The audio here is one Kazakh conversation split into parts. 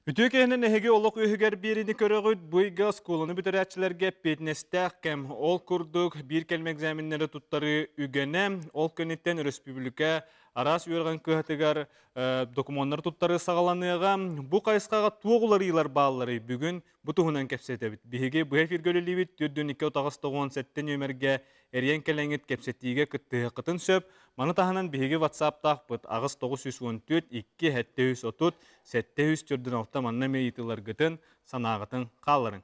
Ütükehinin ehege oluk ühüger birini körögüt buйга skolunu bütürәтчілерге petnestәк кәм ол курдук bir kelme egzaminleri tuttarı ügene ol könitten республика арас үйерген кыһатыгар документтар туттары сағаланыга бу кайыскага туогулар ыйлар баалары бүгүн бутуһунан кепсетебит биһиги бу эфир гөлүлүбүт түрдүн 2 нөмерге эриен келеңит кепсетиге кыттыһы кытын сөп маны таһынан биһиги WhatsApp-тах быт агыс 914 2 730 700 түрдүн алта манна мейтылар гытын санагытын калырың.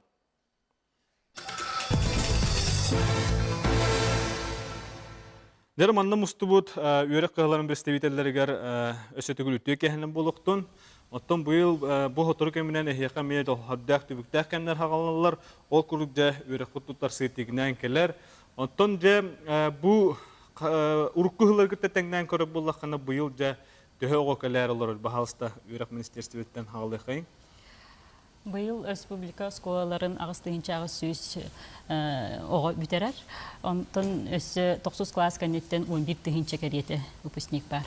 Дер манна мустубут үйрек кыһаларын представительлеригер өсөтүгүл үтүк кехинен болуктун. Оттон быйыл бу хотор кеминен эхяка мейдо хаддак түбүктәк кеннер хагаллар ол курукда үйрек куттуттар сыйтыгынан келер. Оттон же бу уруккыһылар гытта теңнен көрөп буллаккана быйыл же төһөгө келер олар бахалста үйрек министрликтен хагалыхын. Быйыл республика школаларын агыстыгынча агыс сүз ого бүтерер. Онтон өсө 9 класс кенеттен 11 тыгынча керете выпускник бар.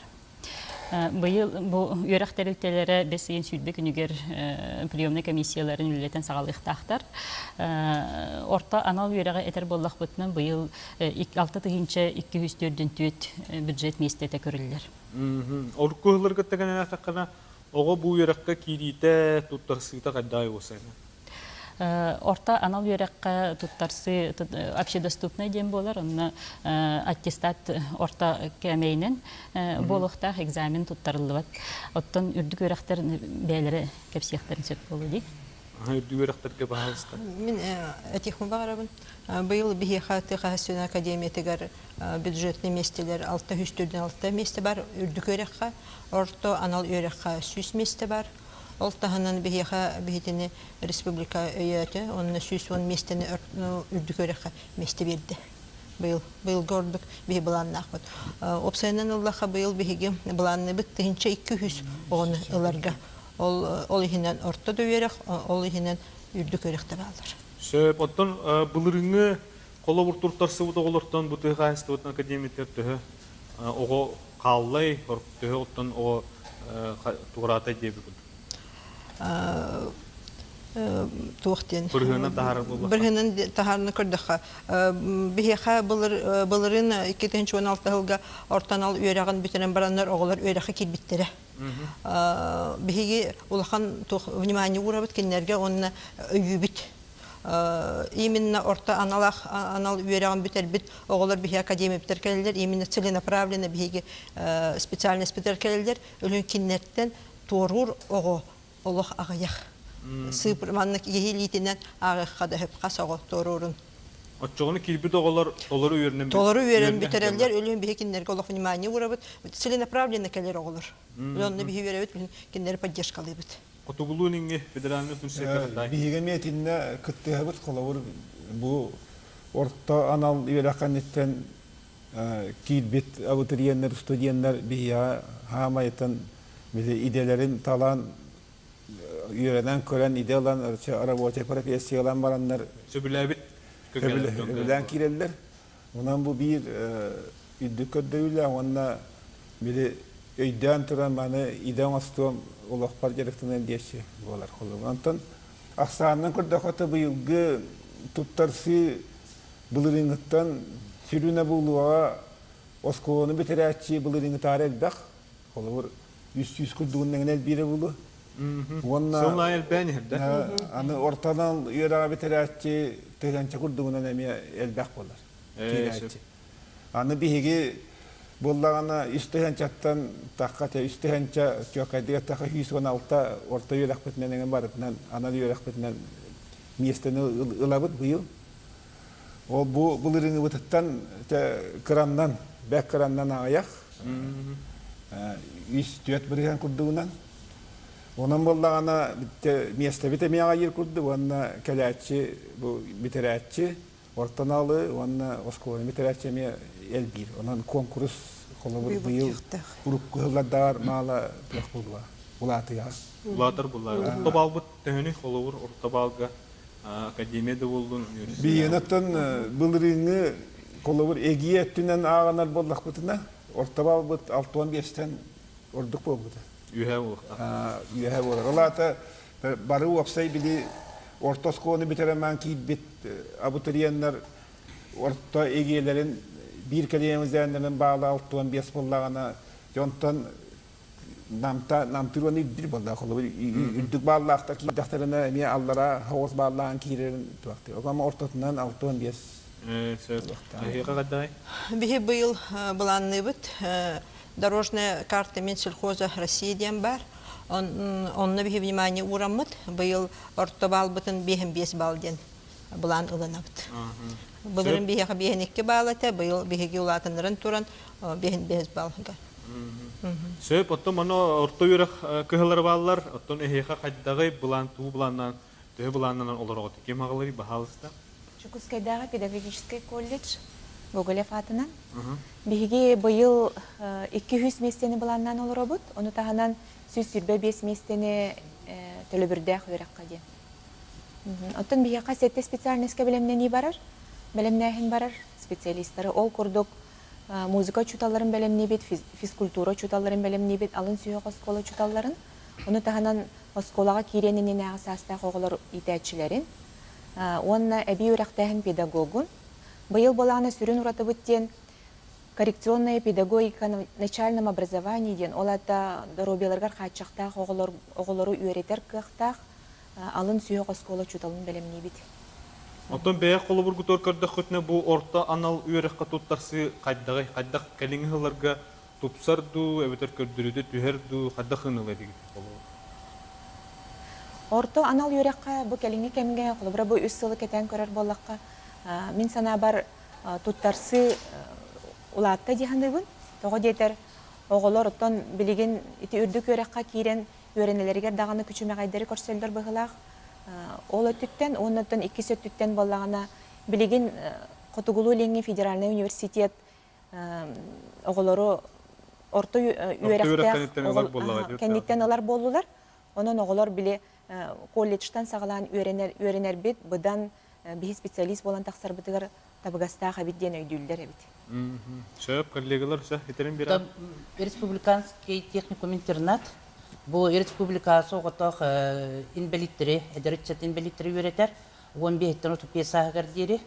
Быйыл бу үйрәхтәрелтеләре бесен сүлбе күнүгер приемный комиссияларын үлетен сагалыктактар. Орта анал үйрәгә этер боллак бутнан быйыл 6 тыгынча 204 бюджет местете көрүлләр. Оркуһлар гыттаган атаккана ого бу үйрәккә кирите туттарсыта каддай осына. Орта анал үйрәккә туттарсы общедоступный дем болар, онна аттестат орта кәмәйнен болукта экзамен туттарылып. Оттан үрдүк үйрәктәр бәйләре кепсияхтарын сөп болу ди. Үрдүк үйрәктәргә баһалыста. Мин этих барабын. Быйыл бихихаты Хасюна академиятыгар бюджетный местелер 606 месте бар үрдүк үйрәккә, орто анал үйрәккә 100 месте бар. Ол таһанан бихиха бихитини республика өйәте, онны 110 местени үрдүк үйрәккә месте бирде. Быйыл гордук бихи буланнак бут. Опсайнан Аллаха быйыл бихиги буланны бит тыгынча 200 оны ыларга. Ол ихинен орто үйрәк, ол ихинен үрдүк үйрәктә балдар. Сөп оттон булырыңы коло буртуртарсы бу тоголортон бу тыгастын академиттер төһө ого каллай төһө оттон ого туграта дебүгүн. Туохтен. Бирһенен тахар булла. Бирһенен тахарны көрдөккө. Бихиха булырын 2016 жылга ортанал үйрәгән бүтәнен бараннар оголар үйрәккә килбиттере. Бихиги улахан внимание урабыт кеннәргә онны өйүбит. Именно орта анал үйрәгән бүтәр бит оголар бихи академия битер келелер, именно целенаправленно бихиги специальность битер келелер, өлөн киннәртен торур ого олох агыях. Сыпырманнык егилитинен агыхка да хөп касого торурун. Отчоғыны килбит оголар толору үйренен Толору үйрен битерелер, өлөн бихи киннәргә олох внимание урабыт, целенаправленно келер оголар. Өлөнне бихи үйрәбит, киннәр поддержкалыбыт. Котугулунинге федеральный күнсекретарь. Бигеметинне кыттыгыбыт коловур бу орта анал үйрәкәннеттен килбит абитуриентлер, студентлар бия хамайтын бизе иделерин талан үйрәнән көрән иделан работа профессиялан бараннар Сөбүләбит көбелән кирелләр. Унан бу бир үддүкөддөйлә, онна бире өйдән торган маны идән астым улак пар директорын диясе булар холы. Антон аксанның көрдәкәте быелгы туттарсы булырынгыттан сүрүнә булуга осконы битерәчи булырынгы тарел бак. Холы 100 күрдүгеннән генә бире булу. Сонна элбәнердә. Аны ортадан йөрәгә битерәчи тегәнчә күрдүгеннән әмә элбәк булар. Аны биһиге буллагана истәһәнчәттән таққата истәһәнчә чөкәдә таққа 116 орта йөрәк битнән барытнан ана йөрәк битнән местене ылабыт быел. О бу булырыны бутаттан краннан бәк краннан аяк. 104 биргән күрдүгеннән. Онан буллагана месте битемәгә йөр күрдү, онна кәләче бу битерәче ортаналы, онна осконы битерәче ме элбир. Онан конкурс холовыр быйыл уруккылар мала плах булва. Улатыга. Улатыр булар. Ортобалбыт тәһәни холовыр ортобалга академияда булдун. Биенаттан булырыны холовыр эгие түнен аганар буллак бутына. Ортобалбыт 65-тен ордук булды. You have Олата Бары уапсай били орта сколаны битеремен кийбит абитуриеннер орта эгелерин bir kelемездеринен bağlı 6-5 боллагана жонтон намтырыны бир болда холы үдүк баллакта кийдахтарына эме аллара хавос баллаган кийрерин туакты. Огама ортотунан 6-5 Биһи быйыл буланныбыт дорожная карта Минсельхоза России ден бар. Онны биһи внимание ураммыт. Быйыл ортобал бытын 5 балден булан ыланабыт. Бұлырын бейхі бейхінекке бағалаты, бұйыл бейхіге ұлатынырын тұрын бейхін бейіз балғыға. Сөп, оттон мұны орта үйрек күйілер балылар, оттон әйхі қайдағы бұлан, туы бұланнан, түйі бұланнан олар оғыты. Кем ағылары бағалысты? Чукускайдағы педагогический колледж Гоголев атынан. Бейхіге бұйыл 200 местені бұланнан олар обыд, оны тағынан 125 местені төлі бірдәқ үйрек қаден. Оттон бейхі қасетті специальностьке білемнен барар. Белемнәһин барар специалистлары ол курдук музыка чуталларын белемнебит, физкультура чуталларын белемнебит, алын сүйөк оскола чуталларын. Оны тағанан осколаға киренинен ағысаста қоғылар итәтчілерин. Онна әбі үрәқтәһін педагогун. Быйыл болағына сүрін ұраты бүттен коррекционная педагогика на начальном образовании ден. Ол ата доробеларғар қатшақтақ оғылары үйретер қықтақ алын сүйөк оскола чуталын белемнебит. Оттон бәйек қолы бұргытор көрдік көтіне бұл орта анал үйерекқа туттарсы қайдағы, қайдақ кәліңі ғыларға тупсарду, әбетер көрдірді, түйерді, қайдақ ғынылы дегіп қолы. Орта анал үйерекқа бұл кәліңі кәмге қолы бұра бұл үс сылы кәтен көрер болаққа. Мен сана бар туттарсы ұлатта дейхандыбын. Тоғы дейтер оғылар оттан білеген ити үрдік үйерекқа кейрен үйренелерігер дағаны күчіме қайдары көрселдер бұғылақ. Ол өттүттен, оннаттан 2 сөттүттен болағына білеген Қотугулу Ленин федеральный университет оғылары орта үйеректен кәнеттен олар болулар. Онын оғылар біле колледжтан сағалан үйренер бет, бұдан бейі специалист болан тақсар бұдығар табығаста қабидден өйділдер әбет. Шөп, коллегалар, етерін бір ап? Республиканский техникум-интернат. Бұл республикасы оғытық инвалидтері, әдірітчет инвалидтері өретер. 15-тен ұтып 5 ағырдері.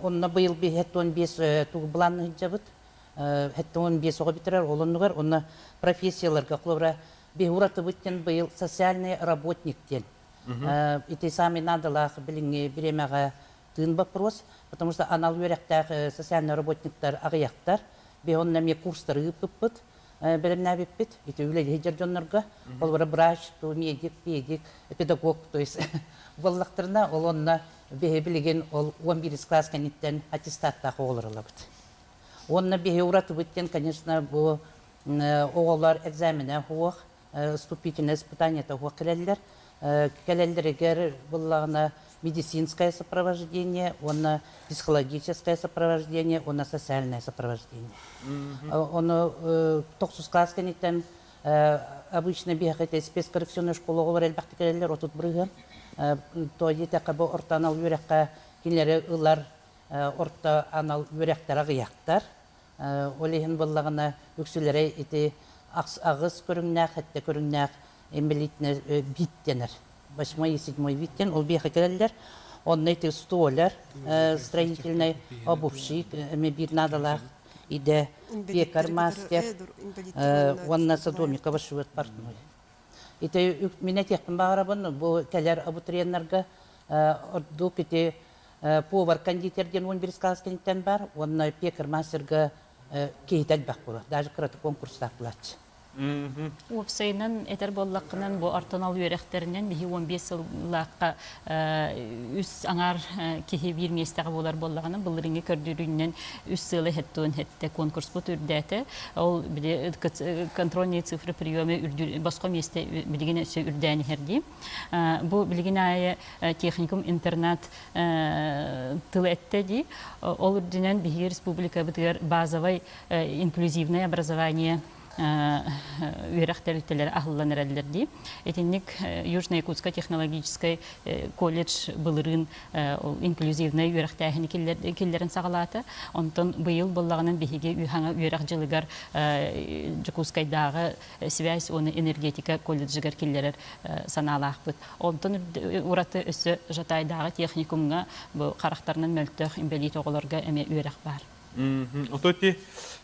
Онына бұйыл 15 туғы бұланны жабыт. 15 оға бітірер, олынығар. Онына профессияларға құлыбыра бе ұраты бұттен бұйыл социальный работниктен. Ити сами надалақ біліңе біремеға тыын вопрос, потому что анал өректағы социальный работниктар ағияқтар. Бе онына ме курстары ұппыт. Белемнә бит, ите үләде җирҗоннарга, ул бер врач, медик, педагог, то есть буллактырына ул онна билеген ул 11 класс кәниттән аттестатта калырыла бит. Онна бе уратып биттен, конечно, бу оғалар экзаменә хуак, вступительное испытание та хуак келәләр. Келәләргә буллагына медицинское сопровождение, онна психологическое сопровождение, онна социальное сопровождение. Он токсус класс кәниттән обычно бегает спецкоррекционная школа олар әлбәтте келәләр отут брыган. То ете кабы орта анал юрәккә кинләре ылар орта анал юрәктәр агыяктар. Олеһин буллагына үксүләре ите агыс көрүңнәк, хәтта көрүңнәк эмбелитне биттенер. 8 и 7 виттен, ол беха келелер. Он эти столер, строительный обувщик, мебир надалах, иде пекар, мастер, он на садомика вашует партной. Это меня тех помарабан, бо келер абутриенерга, ордук эти повар кондитер ден он берескалский тенбар, он на пекар, мастерга кейтать бахула, даже крат конкурсах плач. Уопсайнан этер боллаққынан бұл артанал үйеректерінен бихи 15 лаққа үс аңар кехе бір местағы болар боллағынан бұл реңе көрдірінен үс сылы хеттуын хетті конкурс бұт үрдәті. Ол контрольные цифры приемы басқа месте білген өсі үрдәні херді. Бұл білген айы техникум интернат тылы әтті де. Ол үрдінен бихи республика бұтығар базовай инклюзивное образование үйрәктер үтелер ахыллан әрәлдерді. Этинник Южная Якутская технологическая колледж былырын инклюзивный үйрәктәхіні келлерін сағалаты. Онтон быйыл боллағынан бейге үйхаңа үйрәк жылығар Жакускайдағы связь оны энергетика колледжігер келлерер саналақ бұд. Онтон ураты өсі жатайдағы техникумға қарақтарынан мөлттіқ имбелит оғыларға әме үйрәк бар. Ототи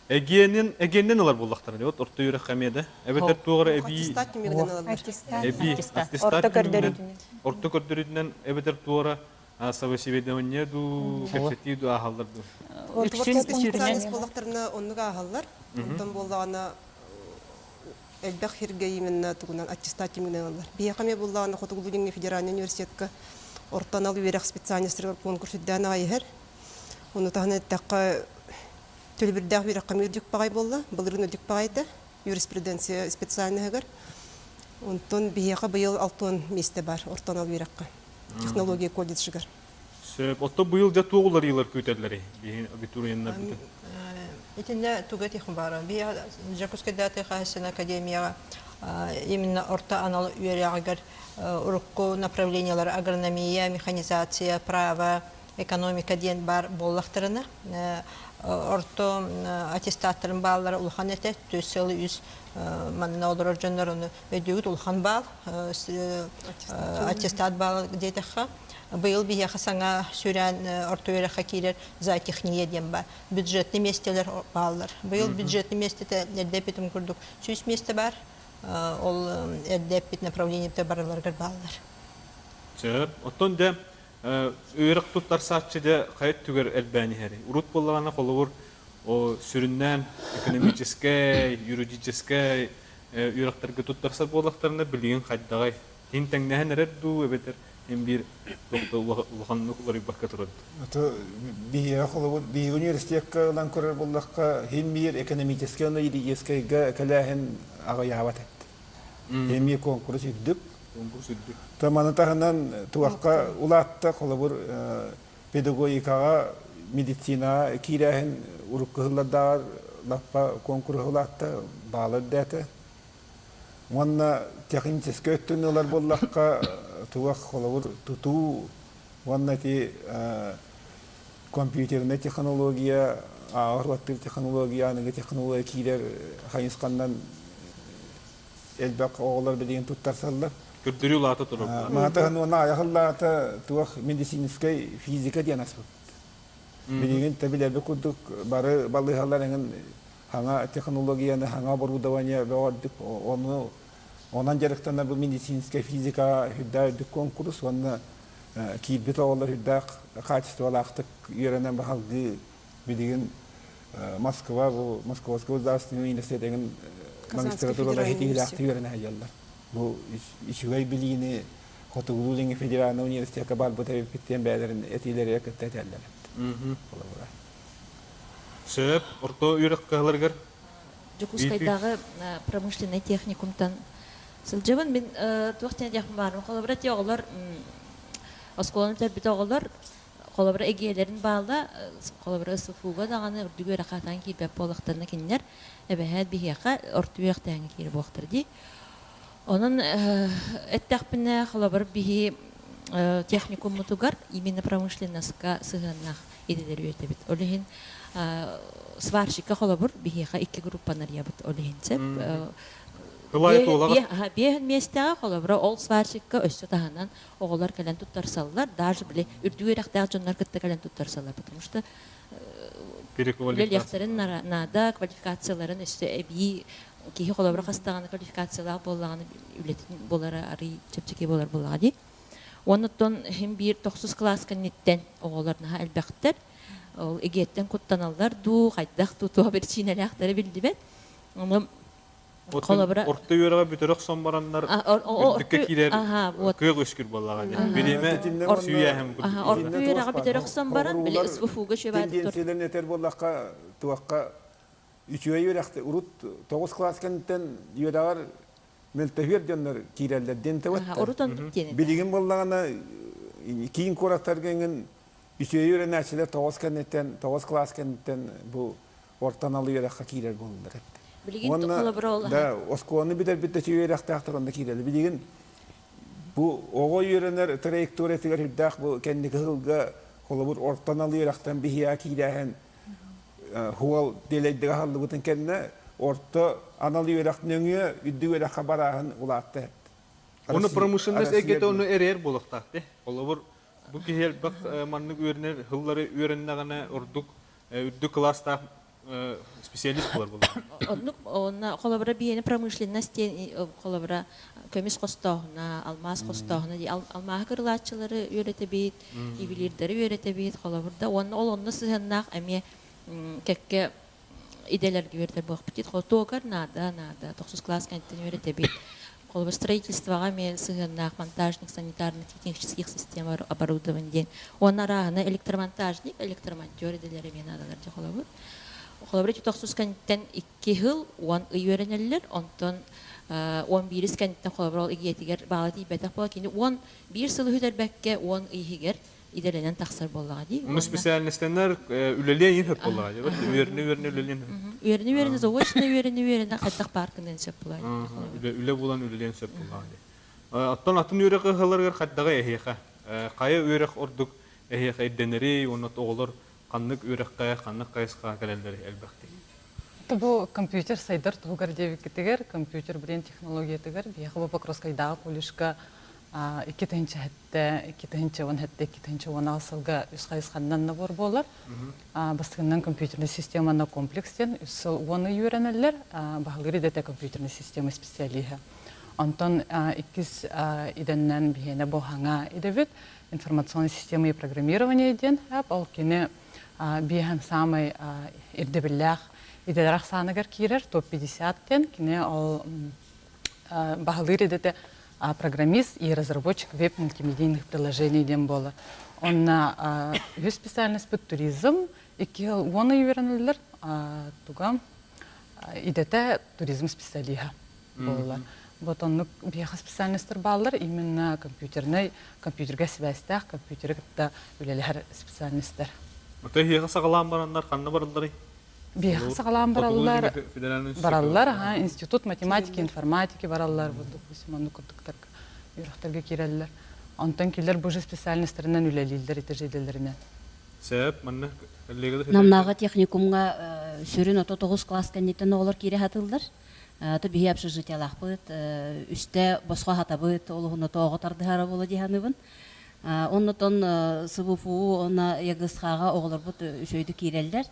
эгеннен алар буллактар дип, орта юрак хамеда. Эбетер тугары эби орта көрдөрүнөн эбетер тугары совещание ду кепсетиду ахалдар ду. Специалист буллактарына оннуга ахаллар. Онтон боллагана элбек хирге именно тугунан аттестат менен алар. Бияқаме буллагана Хотугулуңне федеральный университетке ортанал юрак специалисттер конкурс үддән айыр. Оны тағына таққа төлбірдәқ бір қамыр дүк бағай болды, бұлырын өдік бағайды, юриспруденция специальныгар. Онтон бияға бұйыл 6 месте бар, ортан ал бераққа, технология колледжігар. Отто бұйыл да тоғылар елар көйтәділері, абитуриеннар бүті? Итінде туға техн бары. Бия Жакускайда техасына академияға именно орта анал үйерағығар ұрыққы направлениялар агрономия, механизация, право, экономика ден бар боллақтарына. Орто аттестаттарын баллары улхан әті, төсілі үз манына олар жондар оны өдеуіт улхан бал, аттестат бал дейтіққа. Бұл бияқы саңа сүрән орто өріққа кейлер зоотехния ден бар. Бюджетный местелер баллар. Бұл бюджетный местеті әрдепетім күрдік 3 месте бар. Ол әрдепет направлениеті барыларғыр баллар. Оттон да Үйрек туттар сатчыда қайт түгер әлбәні әрі. Урут болағана қолығыр сүріннен экономическай, юридическай үйректерге туттарса болақтарына білген қайдағай. Тен тәңнәхен әрәді өбетер, en bir улаханны кулары баққа тұрады. Бие университетке лан көрер болдаққа хен бир экономический оны ескайға кәләхен аға яғат әтті. Хен бир конкурс үддік. Таманы тағынан туаққа улатты қолы бір педагогикаға, медицина кейләхен ұрыққығылардар лаппа конкурс улатты бағалар дәті. Онна технический өттін олар болдаққа туақ қолы бір тұту, онна те компьютерный технология, ağır технология, анығы технология кейлер қайынысқандан әлбәқ оғылар білеген тұттарсалар. Күрдірі ұлаты тұрып. Мағатағын оны аяқыллаты туақ медицинскай физика ден аспып. Білеген тәбілербі күрдік бары балығаларының хаңа технологияны, хаңа борудавания бәуардық. Онан жарықтанар бұл медицинскай физика хүдда үрдік конкурс, оны кейбет оғылар хүддақ качестволақтық үйренен бағалғы білеген Москва, Московский государственный университетінің магистратурада хетигілақты үйренен әйелдер. Bu işüvey bilgini Хотугулуңне федеральный университетке бар бұта беттен бәдерін әтейлері әкітті әтелдер. Сөп, орто үйрек қағыларғар? Жакускайдағы промышленный техникумтан сылжабын мен туақтен яқын барым. Қолабыра теоғылар, осколаны тәрбіт оғылар, қолабыра эгейлерін бағылда, қолабыра ысыфуға дағаны үрдігі өрақатан кейбәп болықтарына кенілер, әбәхәд бейеқа орты үйректәңі кейі болықтыр дей. Onun әттәқпіне қалабыр бігі техникум мұтуғар именно промышленностьқа сығаннақ еділер өйті біт. Олығын сварщикка қалабыр бігеға 2 группанар ябыт олығын сәп. Бейін местеға қалабыр ол сварщикка өсі тағанан оғылар кәлін тұттарсалылар. Даже біле үрдігі рақтағы жонлар күтті кәлін тұттарсалылар. Потому что лелектерін нада квалификацияларын өсі әбей кейі қолабыра қастағаны квалификациялар болағаны үлетін болары ары чөпчеке болар болаға дей. Оныттон хем бір 9 класс кәнеттен оғыларына әлбәқтір. Егеттен құттаналар ду, қайдақ тұтуға бір чинәлі ақтары білді бәд. Орта үйеріға бүтірік сон баранлар үрдікке кейлер көк өшкір болаға дей. Білеме сүйе әм күрді. Орта үйеріға бүтірік сон баран, біле ұсбұфуға шөбәді тұр. Üçüye yürekte urut 9 klas kentten yüreğer meltehir canlar kirellerden tevattar. Urutan diye. Bilgin bollağına kiyin koraktar gengen üçüye yüre näçiler 9 kentten 9 klas kentten bu ortanalı yüreğe kirer bollar. Билигин Онна коллаборол. да осконы битер битте чүйрәктәктер онда кирәле. Билеген бу ого йөренер траектория тигәр дах бу кенди кылга колобур ортан алыйрактан бихия кирәһен хуал деләйдә халлы бутын кенне орта аналыйрак нөңе үддүгә хабараһын улатты. Оны промышленность эгете оны эрер болуктакты. Олобур бу кихел бак маннык үрнер хыллары үренне гана ордук үддү класста специалист булар булар. Онна коллабора биене промышленность коллабора көмүс костогуна, алмаз костогуна, алмаз кырлачылары үйрөтө бит, ибилирдери үйрөтө бит коллаборда. Онны сыгыннак эме кекке иделерге үйрөтө бак бит. Хотогар нада 9 класс кантен үйрөтө бит. Коллабор строительствога мен сыгыннак монтажник, санитарно-технических систем оборудования. Онна рагына электромонтажник, электромонтер иделери мен адаларда коллабор. Коллаборатив 9 кантен 2 жыл, 10 үйренелер, онтон 11 кантен коллаборол игетигер багати бетак бола кини 11 жыл хүдербекке 10 игер иделенен таксар боллага ди. Уну специалисттер үлеле ин хөп боллага ди. Үрне үлелен. Үрне заочно үрне хаттак паркынан сөп була. Үле булан үлелен сөп боллага ди. Аттан атын үрек хылларга хаттага эхеха. Кая үрек ордук эхеха иденери, оны оголор каннык үреккә, каннык кайска келелдер әлбәттә. Бу компьютер сайдар тугар дебикетегер, компьютер белән технология тегер, бияхы Покровскайда коллежга 2-нче хәтта 2-нче асылга үскайсганнан набор булар. Бастыгыннан компьютерный системаны комплекстен үсел оны үйрәнәләр, багылары да компьютерный система специалиһе. Антон 2 идәннән бияне бу хаңа идебит информационная система и программирование ден, ал кине биһәм самый ирдебиллах иделрах саныгар кирер топ 50-тен кине ал багылыр идете программист и разработчик веб-мультимедийных приложений ден бола. Онна үз специальность бу туризм, iki yıl onu öğrenirler. Тугам идете туризм специалиха болар. Ботонлук бияха специальностьтер баллар именно компьютерге связьтах, компьютерге үлелер специальностьтер. Ота хига сагалам барандар, канны бараллары? Бияха сагалам бараллар, институт математики, информатики бараллар, допустим, аны курдуктар юрактарга киреллер. Антон килер бу специальностьтеринен үлелилдер итежеделеринен. Себеп манны коллегада намнага техникумга сүрүн ото 9 класс кандидаттан олар кире хатылдар. То бие общежитиялах быт, үсте босқа хатабыт, олуғына тоғы тардыхары болы дейханыбын. Оннотон СВФУ, онна ягысқаға оғылар бұт үшөйді кейрелдер.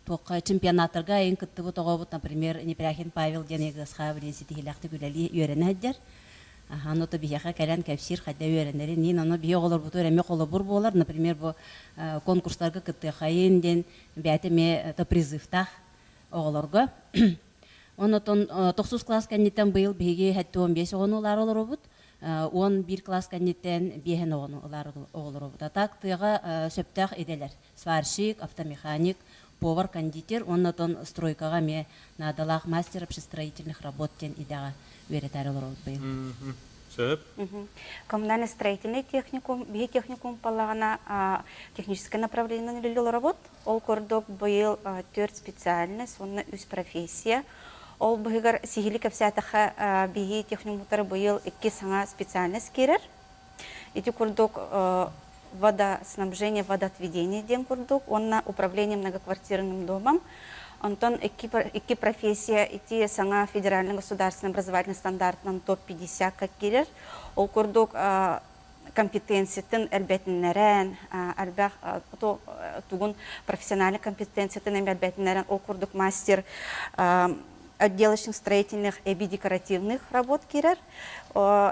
Тоққа чемпионаттарға ең күтті бұт оғы бұт, например, Непряхин Павел ден ягысқаға білесі тегелақты күләлі үйрені әддер. Оно бияха кәлән кәпсир хәдә үйрәнәләр. Нин аны бия оғылар бұт өрәме қолы бұр болар. Например, бұл конкурстарға күтті қайын ден бәтіме призывтақ оғыларға. Онотон 9 класс кәннеттен бұйыл бейге хәтті 15 оғын олар олар обыд. 11 класс кәннеттен бейген оғын олар олар обыд. Атақ тыға сөптәқ еделер. Сварщик, автомеханик, повар, кондитер. Онотон стройкаға ме надалақ мастер общестроительных работ тен идеға өретәрі олар обыд бұйыл. Сөп? Коммунальный строительный техникум, бей техникум полагана техническое направление лилил работ. Ол кордок был 4 специальность, он үз профессия. Ол быгар сигили капсятаха бей техникумтар был 2 саңа специальность керер. Эти кордок водоснабжение, водоотведение ден кордок, он на управление многоквартирным домом. Антон эки профессия эти саңа федеральный государственный образовательный стандарт нам топ-50 как керер. Ол кордок компетенциятын әлбәтінлерін, әлбәқ туғын профессиональный компетенциятын әлбәтінлерін, ол кордок мастер отделочных строительных и декоративных работ керер.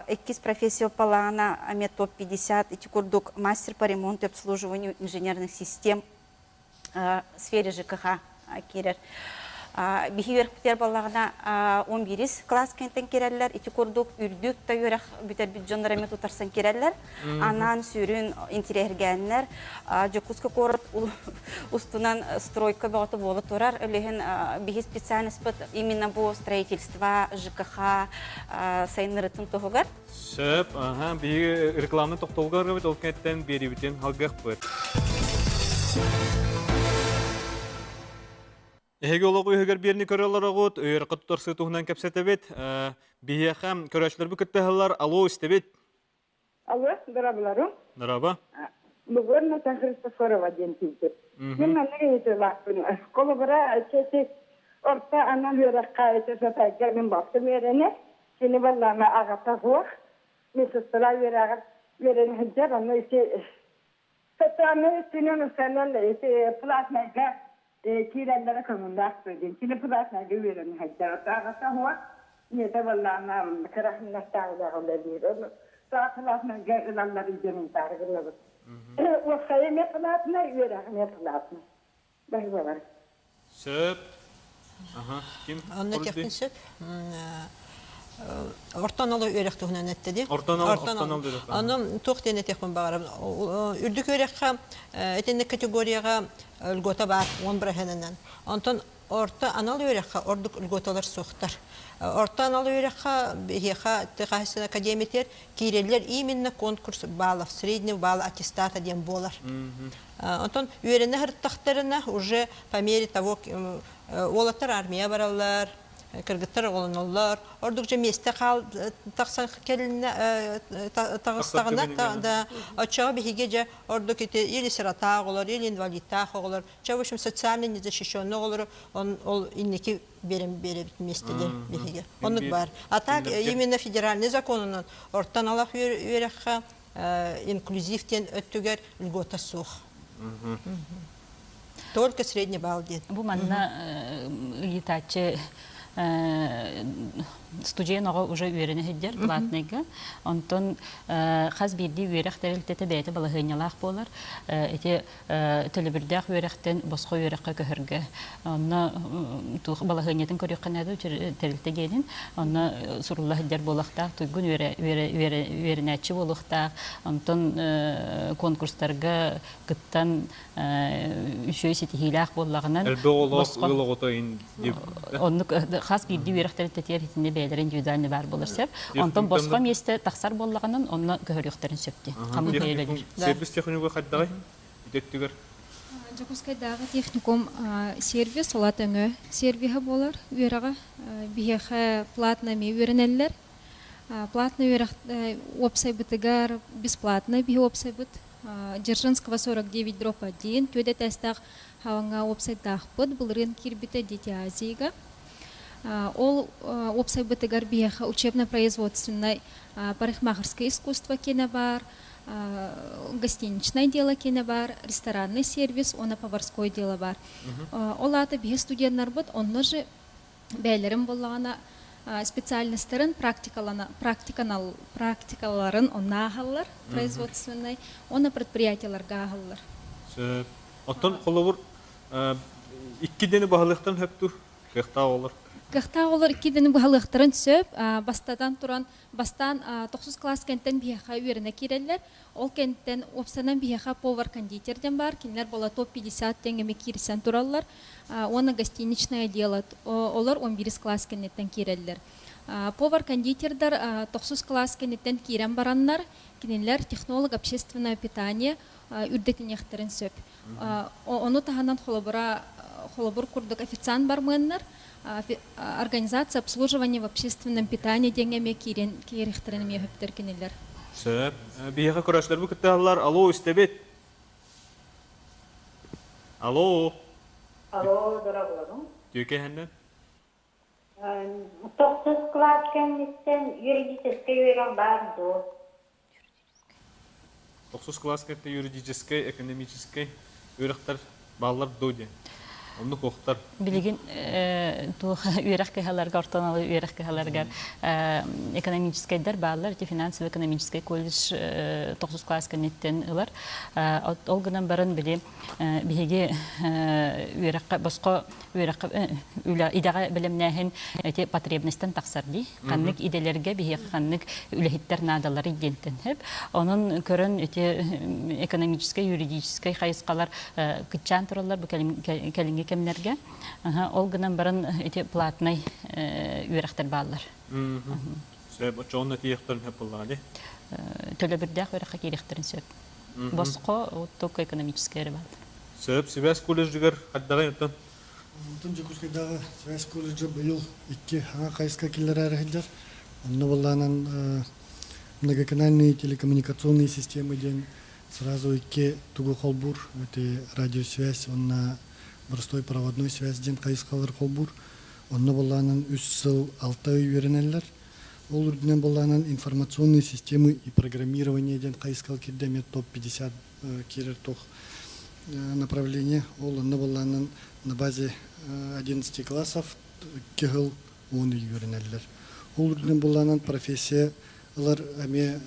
Экис профессия палана аме топ-50, эти кордок мастер по ремонту и обслуживанию инженерных систем в сфере ЖКХ. Керер. Бихиверктер баллагына 11 класс кентен керерлер, ити курдук үрдүк та юрах бүтер бюджетнарыме тутарсан керерлер. Анан сүрүн интерьергеннер, жокуска корот устунан стройка багаты болот турар. Өлеген бихи специальность именно бу строительство, ЖКХ, сайнырытын тогугар. Сөп, бихи рекламны токтолгарга бит ол кенттен бери битен халгак бит. Эһеге олоғы үйігер беріні көрелер оғыт, өйір қыттырсы тұғынан кәпсетебет. Бейеқам көрәшілер бүкіттіғылар, алло, істебет. Алло, здравствуйте. Нараба. Бүгін Наташа Христофорова ден түйдір. Мен мәнеге етілақпын. Школа бұра чесек орта анан өраққа етірсатайгер мен бақты мерені. Сені баллама ағата қуақ. Мен сұстыра верені хіджар. Оны есе сатаны үстінен ұстанан платнайға kirellere konumda söyledim. Şimdi pırasına güverim hacca. Ağata huwa ne de vallahi karahna ta'ala olabilir. Saat pırasına gelenler izinin tarihler. O sayeme pırasına güverim pırasına. Bahvar var. Söp. Aha. Kim? Anne teknik söp. Ortan alı örek tuğunan ettedi. Ortan alı örek. Anam tuğtene tekmin bağırım. Ürdük örekha etenlik kategoriyaya ülgota var 11 henenen. Ondan orta analı örekha orduk ülgotalar soğutar. Orta analı örekha behiha tekahisen akademiter kireller iminne konkurs bağlı, средний bağlı аттестата diyen bolar. Ondan öğrenme hırtaklarına уже по мере того olatar armiya barallar. Kırgıtlar olanlar, oradukça meste kal taksan keline tağıstağına da açığa bir gece oradaki ili sırata olur, ili invalidta olur, çavuşum sosyalini защищенный olur, ol inneki berim mestede bir gece. Onu var. Atak именно федеральный законунun ortadan alaq örekha инклюзивтен öttüger lgota soğ. Только средний балл дед. Bu manna yitaçı студия нога уже үйрене хеддер платныйга. Онтон хаз бирди үйрек терилтете бәйті балахынялақ болар. Эти төлөбүрдәк үйректен босқа үйрекке көһөргө. Онна балахынятын көрөккенәдө терилте генин. Онна сурулла хеддер болактак, туйгун үйренәчи болактак. Онтон конкурстарга кыттан үшөй сетихилак боллагынан хас бирди үйректер тетер хитинде бәйлер индивидуальный бар болар сеп. Онтон босқа месте тақсар боллагынан онна көһөрөктерин сөпти. Камы бәйлер. Сервис техникуга каддагы идеттигер. Жакускайдагы техникум сервис олатыңы сервиһе болар. Үйрәгә биһә платно ме үйрәнәләр. Платно үйрәк веб-сайтыгар бесплатно биһә веб-сайт. Дзержинского 49/1 төдә тәстәк хаваңа веб-сайттах бит булрын кирбите Дети Азига. Ол веб-сайтыгар биһә учебно-производственное парикмахерское искусство кене бар, гостиничное дело кене бар, ресторанный сервис, она поварское дело бар. Олаты биһә студентлар бит, онны же бәйләрем булгана специальностьларын практикаларын онаһаллар, производственный, оны предприятиеларга аһаллар. Оттон холовур 2 дени баһалыктан хөптү кыхта олар. Кыхта олар 2 дени баһалыктарын сөп, бастан 9 класс кенттен биһә үйрәнә кирәләр. Ол кенттен опсанан биһә повар-кондитерден бар, кинләр бола топ 50 теңгеме кирсән тураллар. Оны гостиничное дело, олар 11 класс кенттен кирәләр. Повар-кондитердар 9 класс кенттен кирән бараннар, кинләр технолог общественное питание үрдәтенехтерен сөп. Оны таһанан холобур курдык официант бармыннар. Организация обслуживания в общественном питании деңеме кирехтерен мехептер кинелер. Сөп. Биһәгә көрәшләр бу киттәләр. Алло, истебет. Алло. Алло, дорогой. Тюкәһәннән. 9 класс кенттен юридический үйрән бар ду. 9 класс кенттен юридический, экономический үйрәктәр баллар доде. Onu koktar. Bilgin tu үйрәк кәһәләргә ортаналы үйрәк кәһәләргә экономическийдер баллар, финансовый экономический колледж 9 класс кенттен илар. Ол гынан барын биле биһиге үйрәккә башка үйрәк үлә идәгә белемнәһен эти потребностьтан тақсарди. Каннык иделәргә биһиге каннык үләһиттер надалары идентен һәп. Onun көрөн эти экономический, юридический хайскалар кытчан туралар бу кәлингә кемнәргә. Ол гынан барын эти платный үйрәктер баллар. Сөп очонны тиехтерин һәп булган. Төлөбүрдәк үйрәккә кирехтерин сөп. Боско только экономический рыбалка. Сөп Сибас колледжгер хаддагы ятан. Антон Жекускайдағы связь колледжі бұйыл 2 хаңа қайысқа келер әрігілдер. Онны болғанан многоканальные телекоммуникационные системы ден сразу 2 тугу холбур, это радиосвязь, онна простой проводной связь ден қайысқалар холбур. Онны болғанан 3 сыл 6 үй веренелер. Ол үрдінен болғанан информационные системы и программирование ден қайысқал кердеме топ-50 керер тоқ направление. Ол онны болғанан на базе 11 классов кегіл 10 үй веренелер. Ол үрдінен болғанан профессиялар әме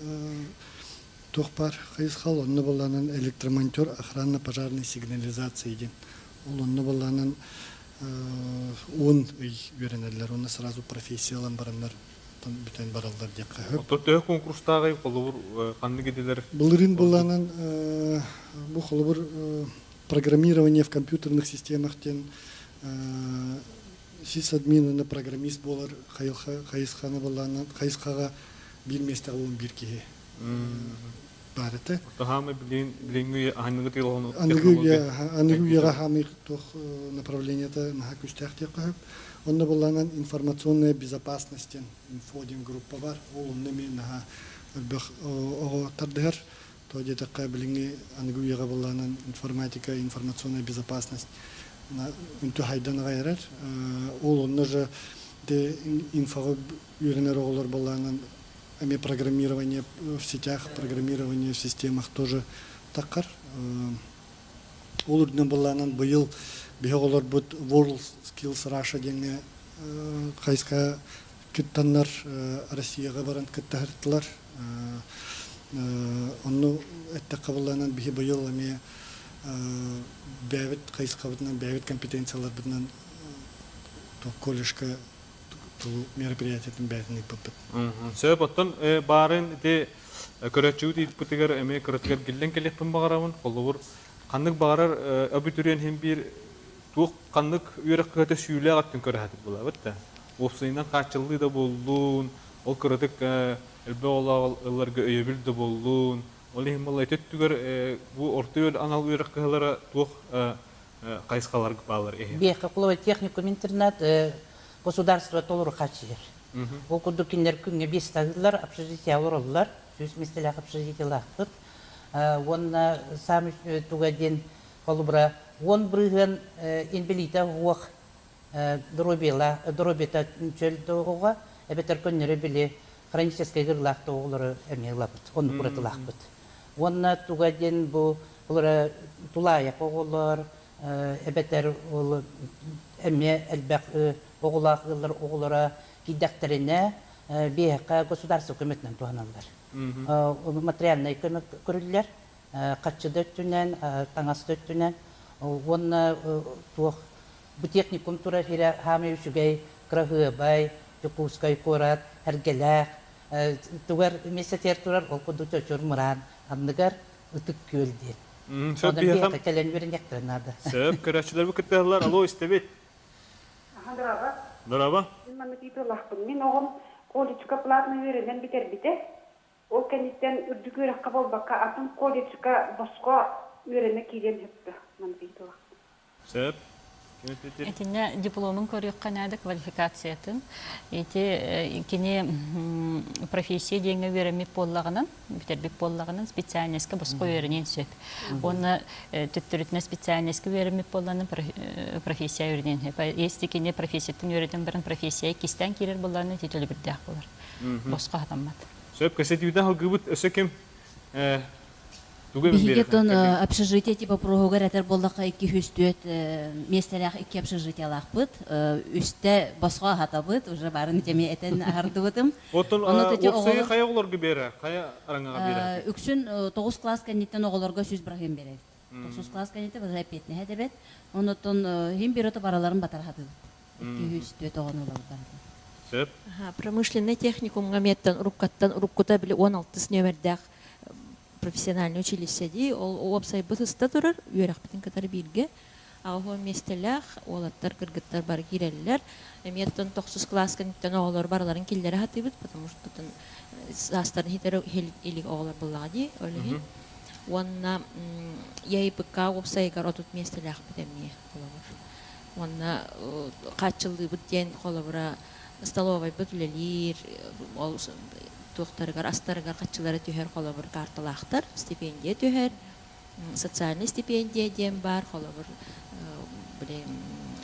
тоқпар қайысқал, онны болғанан электромонтер, охранно-пожарной сигнализации ден. Ол онны болғанан 10 үй веренелер. Оны сразу профессиялан барандар бүтән баралдар деп қағып. Тоттығы конкурстағы қолыбыр қанды кеделер? Бұлырын болғанан бұл қолыбыр программирование в компьютерных системах тен сисадмин программист болар қайысқаны болғанан қайысқаға білместі ауын бір кеге бар еті. Тағамы біліңгі анығы тилғаны? Анығы еға хамы направлениеті наға күштәқ деп қағып. Онны болғанан информационная безопасность инфодин группа бар. Ол онны мен наға оғы тардығыр. То деді қабіліңі анығы еға болғанан информатика, информационная безопасность үнті хайдан ғайрар. Ол онны же инфоғы үйренер оғылар болғанан әме программирование в сетях, программирование в системах тоже таққар. Ол үрден болғанан бұйыл бе оғылар бұд World Skills Russia денге қайысқа күттанлар Россияға баран күттағырттылар. Онны әтті қабыланан бе бұйыл әме бәвіт қайысқа бұдынан бәвіт компетенциялар бұдынан колледжка мероприятиятын бәтінік бұппыт. Сөп оттан барын көрәтчіу дейд бұтығар әме көрәтігер келден келеппін бағарамын. Қолы бұр қандық бағарар әбітүрен hem bir туқ қандық үйрек көті сүйілі ағаттың көрәтік бұла бітті. Опсайынан қачылды да болуын, ол көрәтік әлбе оларға өйебілді болуын. Ол ең бұл әтеттігер бұл орты өл анал үйрек көтілері туқ қайысқалар бағалар. Беқі құлы техникум интернат государство толыры қачығыр. Ол күдікіндер күнге 5 тағылар, общежития орылылар, сөз местелі общежития лақпыт. Онна сам тугаден қолыбыра 10 бірген инбелита оқ дробета чөлді оға, әбетер көннері біле хроническай ғырлақты оғылары әме лақпыт, оны құраты лақпыт. Онна тугаден бұл тулаяқ оғылар, әбетер әме әлбәқ оғылары киддәқтеріне бейіққа государство көметінен туғаналар. Материальный көмек көрілер, қатшыды өттінен, таңасты өттінен. Онна бұл техникум тұра хері хамы үшігей, қырағы бай, жүкускай қорат, әргеләқ. Туғар месетер тұрар, ол құды төчір мұран, андығар үтік көлден. Одан бейіққа кәлен өрін ектірін ады. Сөп, көрәтшілер бұл күттіғылар, алло, істебет. Дораба? Мен оғым колледжка платный вереден битер бите. Ол кенеттен үрдік өрек қабыл баққа атын колледжка босқа верені кейден өпті. Сөп? Этине дипломын көрек қанады квалификациятын. Эти кене профессия денге веремек боллағынан, битербек боллағынан специальностька босқа веренен сөп. Оны түттірітіне специальностька веремек боллағынан профессия веренен. Если кене профессиятын вереден бірін профессия кистен керер боллағынан тетелі бірдәқ болар. Босқа адамат. Сөп, кәсетівден халгыбыт өсекем Бигетон общежитие типа прогугар этер болдакка 200 местелях 2 общежитие лахпыт. Үстә баска хатабыт уже барын теме этен ардыбытым. Отон опсый кая олорга бере, кая араңага бере. Үксүн 9 класс кандидаттан оголорго сүз брахим берет. 9 класс кандидат база петне хедебет. Онотон хим бирото бараларын батар хатыбыт. 200 тогон олорго. Сөп. Промышленный техникумга меттен уруккаттан уруккута биле 16 нөмердәк профессиональный училище ди, ол опсай бытыста турар, үйрек бітін катар бирге. Ағыл местелях, олаттар кыргыттар бар киреллер. Меттен 9 класс кандидаттан оғылар барларын келдері хатыбыт, потому что астарын хитері елік оғылар бұлға ди, өлігі. Онна яйпыка опсайгар отут местелях бітемне. Онна качылды бүттен холобра столовой бүтүлелер, ол туохтарыгар астарыгар качылары түһөр холобр карталахтар, стипендия түһөр, социальный стипендия дем бар холобр билем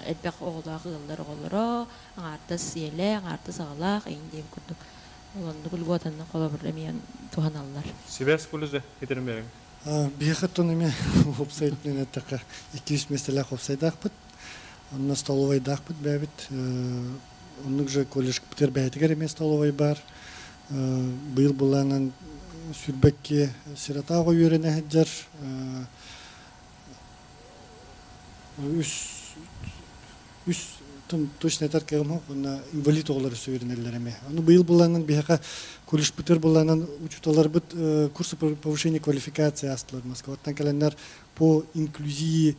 элбек оголагылар оголоро, аңарты сиеле, аңарты сагалак эйндем күрдүк. Олонду гулготанны холобр эмен туханаллар. Сибес кулузе хитермерин. Бияхаттон эме опсайтнен атака 200 местелак опсайдакпыт. Онна столовой дакпыт бәбит. Оннук же колледж битер бәйтигер эме столовой бар. Быйыл буланан сүрбекке сиратага үйренә хаҗар. Үс точно таркагым онна инвалид оглары сөйренелер эме. Аны быйыл буланан бияка колледж битер буланан учуталар бит курсы повышения квалификации астылар Москвадан келеннер по инклюзии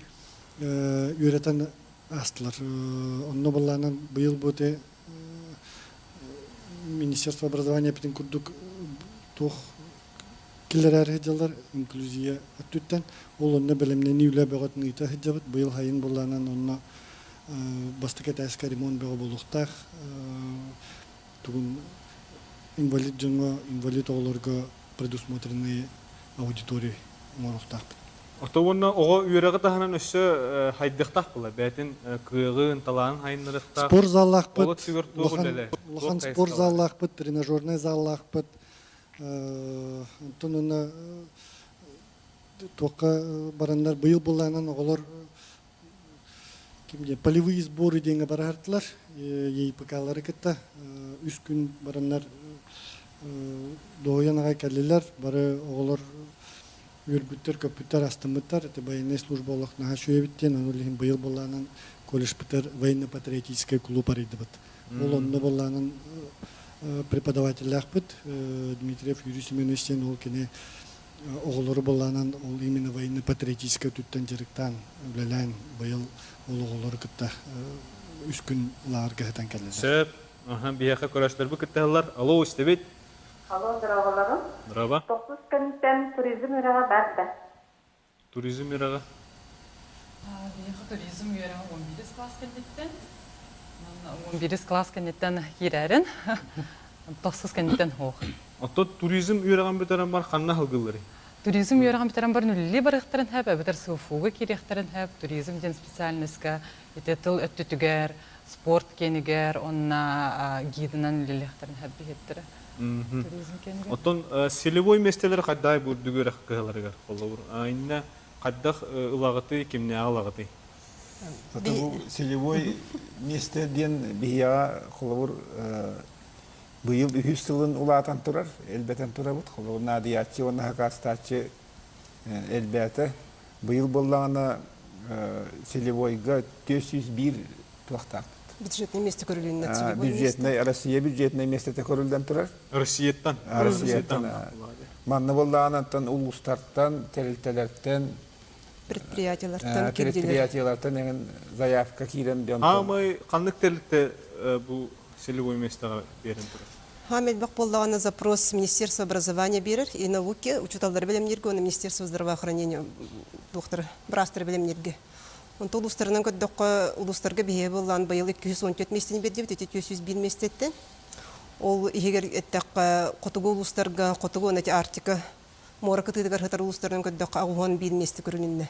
үйрәтен астылар. Онно буланан быйыл буте Министерство образования битен курдук тух киллер хәҗалар инклюзия аттыттан ул онны белемнән юлә бәгатны итә хәҗабыт быел хайын буланан онно бастыкет әскәри ремонт бәгә булуктах тугын инвалид җиңа инвалид оларга предусмотренные аудитории монохтах. Отовонна ого үйрәгә таһанан өссө хайдыктак була. Бәтин кыгын талан хайнырыктак. Спорт заллах бит. Лохан спорт заллах бит, тренажерный заллах бит. Тонна тока бараннар быел булганнан оголор кимге полевые сборы деңе барардылар. ЕИПКлары китте. 3 күн бараннар доянага келдилер. Бары оголор Юрбүттер көпүттер астымыттар, это военная служба олох наха шуебиттен, анулихин быйыл болланын колледж битер военно-патриотический клуб арыдыбыт. Ол онны болланын преподавателях бит, Дмитриев Юрий Семеновичтен ол кене оголору болланын ол именно военно-патриотический түттен жериктан үлелән быйыл ол оголору кытта 3 күн лаар кехетен келдилер. Сөп, бияка көрәшләр бу кытталар. Алло, истебит. Алло, здраволарым. Здраво. 9 көндән туризм үрәгә барды. Туризм үрәгә? Туризм үрәгә 11 класс кәндәттән. 11 класс кәндәттән кирәрен. 9 кәндәттән хох. Ото туризм үрәгән бетерән бар ханна хылгылары. Туризм үрәгән бетерән бар нулли барыктырын һәб, бетер суфуга кирәхтәрен һәб, туризм ден специальностька, итетил өттүгәр, спорт кенигәр, онна гиденнән лилехтәрен һәб бихеттер. Отон селевой местелер каддай бурдугөр кыгаларыгар коллор. Айна каддах ылагыты кимне алагыты. Бу селевой местеден бия коллор быйыл 100 жылын улатан турар, элбетен турабыт. Коллор надиячы онна хакастачы элбете быйыл боллагана селевойга 401 туактак. Бюджетное место көрүлүнүн Бюджетное, Россия бюджетное место көрүлдөн турар. Россияттан. Манны боллаанаттан, улустарттан, терилтелерттен, предприятиялардан заявка кирен ден. Амай каннык терилте бу селевой местага берен турар. Хамед бак боллагана запрос Министерства образования берер и науки, учуталдар белемнерге, Министерство здравоохранения доктор Брастер белемнерге. Он то улустарынан көддөккө улустарга бие боллан быйыл 214 местени берди, 401 местетте. Ол егер эттакка котугу улустарга, котугу нати Арктика, мора кытыдыгар хатар улустарынан көддөккө агуан 1 месте көрүнүнне.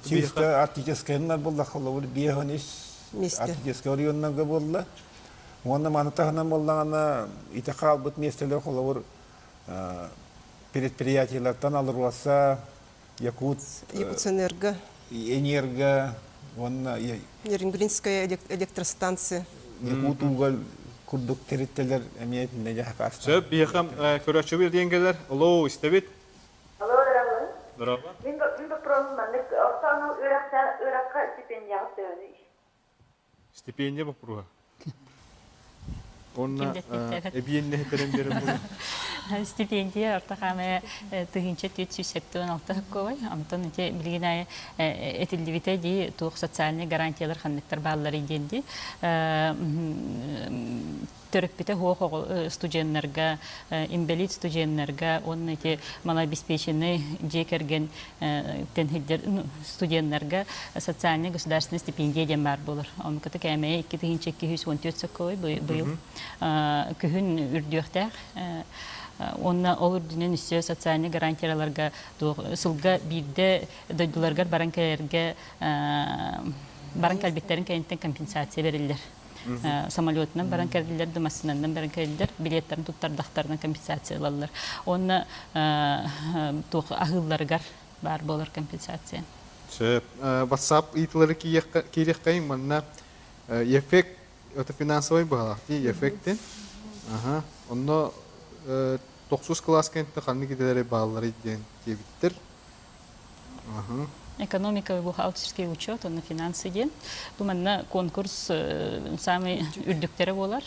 Чисто арктическайнар болла холовур биехонис арктическай районнарга болла. Онна манатаханан боллагана итакал бут местелер холовур предприятиялардан алырбаса Якутсэнерго, Энерго, Нерюнгринская электростанция. Якут уголь курдук территориялар имеет нежахкаст. Сөп бияхам көрәчүбир деңгелер. Алло, истебит. Алло, здравствуй. Здраво. Мен вопрос мандык ортаны үрәккә стипендия төҙөй. Стипендия бу пруга. Онна эбиенне хетерен берем бу. Стипендия ортахаме тыгынча түйт сүйсеттен алты хакковай. Амтон эти билгинай этилдивите ди тух социальный гарантиялар ханнектар баллар иденди. Төрөппите хоох студентлерге, инвалид студентлерге, он эти малообеспеченный жекерген тенхиддер студентлерге социальный государственный стипендия дем бар болар. Он кыты кәме 2214 сакковай быйыл. Күһүн үрдүөхтәр. Онна ол үрдүнен үсө социальный гарантияларга сылга бирде дойдуларга баранкалерге баранкалбеттерин кайынтен компенсация берилер. Самолетынан баранкалдилер, домасынан баранкалдилер, билеттерин туттардактарынан компенсация алалар. Онна ахылларга бар болар компенсация. WhatsApp итилери кирек кайын манна эффект это финансовый багати эффектен. Ага. Онно 9 класс кентте канны киделери баллары ден кебиттер. Ага. Экономика, бухгалтерский учет, он на финансы ден. Думаю, конкурс самый үрдүктері болар.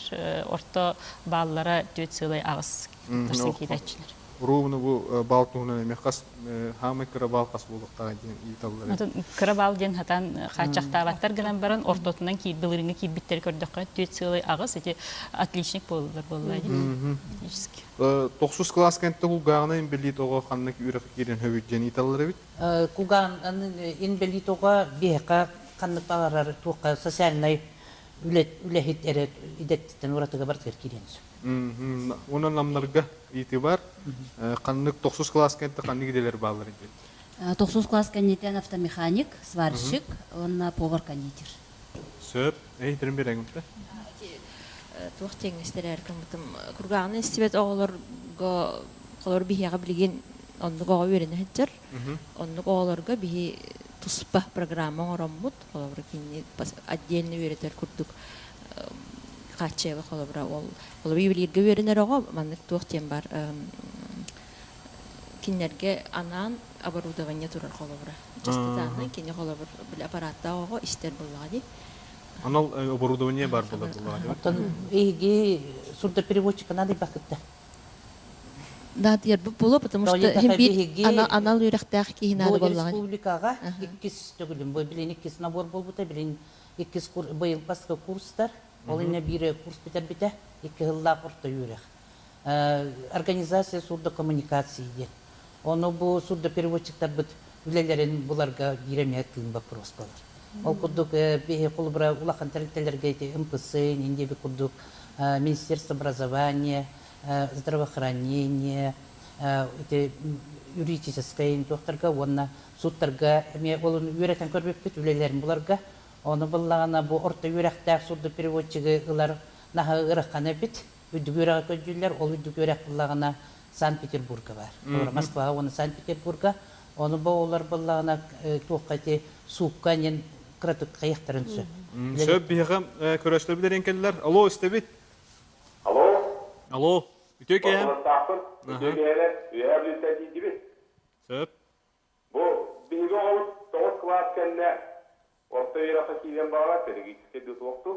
Орто баллара 4,6 ағыз. Тарсын кейдәтчілер. Ровно bu bal tuğuna emekkas hamı kıra bal kas buldukta diyen italıları. Kıra bal diyen hatan kaçaktavatlar gelen baran ortotundan ki bilirine ki bitter kördükka 4,6 ағыз. Eti отличник bolurlar bollar. 9 класс kentte Kugağına inbelit oğa kanlık ürek giren hövüdjen italıları bit? Kugağın inbelit oğa biheka kanlık bağırar tuğqa sosyalnay ülehit eret idettitten uğratıga bartır kireniz. Onun namlarga itibar kanlık 9 класс kentte kanlık gideler bağları diyen. 9 класс кеннетен автомеханик, сварщик, он повар кондитер. Söp, eğitirim bir engimde? Туохтен истерер кымтым курганы истебет оголорго колор бихига билген оннуго үйрөнө хеджер. Оннуго оголорго бихи туспа программа ороммут колор кинни отдельно үйрөтөр курдук качева колор ол билерге үйрөнөр ого мандык туохтен бар киннерге анан оборудование турар колор. Жастатаны кинни колор бил аппаратта ого истер булгади. Анал оборудование бар болар булар. Оттан эги сурдопереводчика надо бакытта. Да, дер було, потому что анал үйрәктәк ки надо булган. Республикага 2 төгүлүм бу билен 2 набор болбута, билен 2 быйыл баска курстар. Ол ине бире курс бите 2 жылда орта үйрәк. Организация сурдокоммуникации де. Оны бу сурдопереводчиктар бит үлелерин буларга биремет кылын вопрос болар. Ол курдук бихи кулбра улахан территориялерге МПС, индеби курдук Министерство образования, здравоохранения, юридическое докторга, онна судтарга, мен олын үйрәтен көрбеппет үлелерин буларга, оны буллагана бу орта үйрәктәк сурды переводчиги ылар наха ыраккана бит, үдүк үйрәк көҗүләр, ол үдүк үйрәк буллагана Санкт-Петербурга бар. Москва, оны Санкт-Петербурга, оны бу олар буллагана туаккати сукканен кратык каяктарын сө. Сөп бихем көрәшләр билерен келдилер. Алло, истебит. Алло. Ütök hem. Ütök hele, rehabilitatif gibi. Söp. Bu birinci olup 9 klas kenne orta yere kiyen bağlar pedagogik doktor.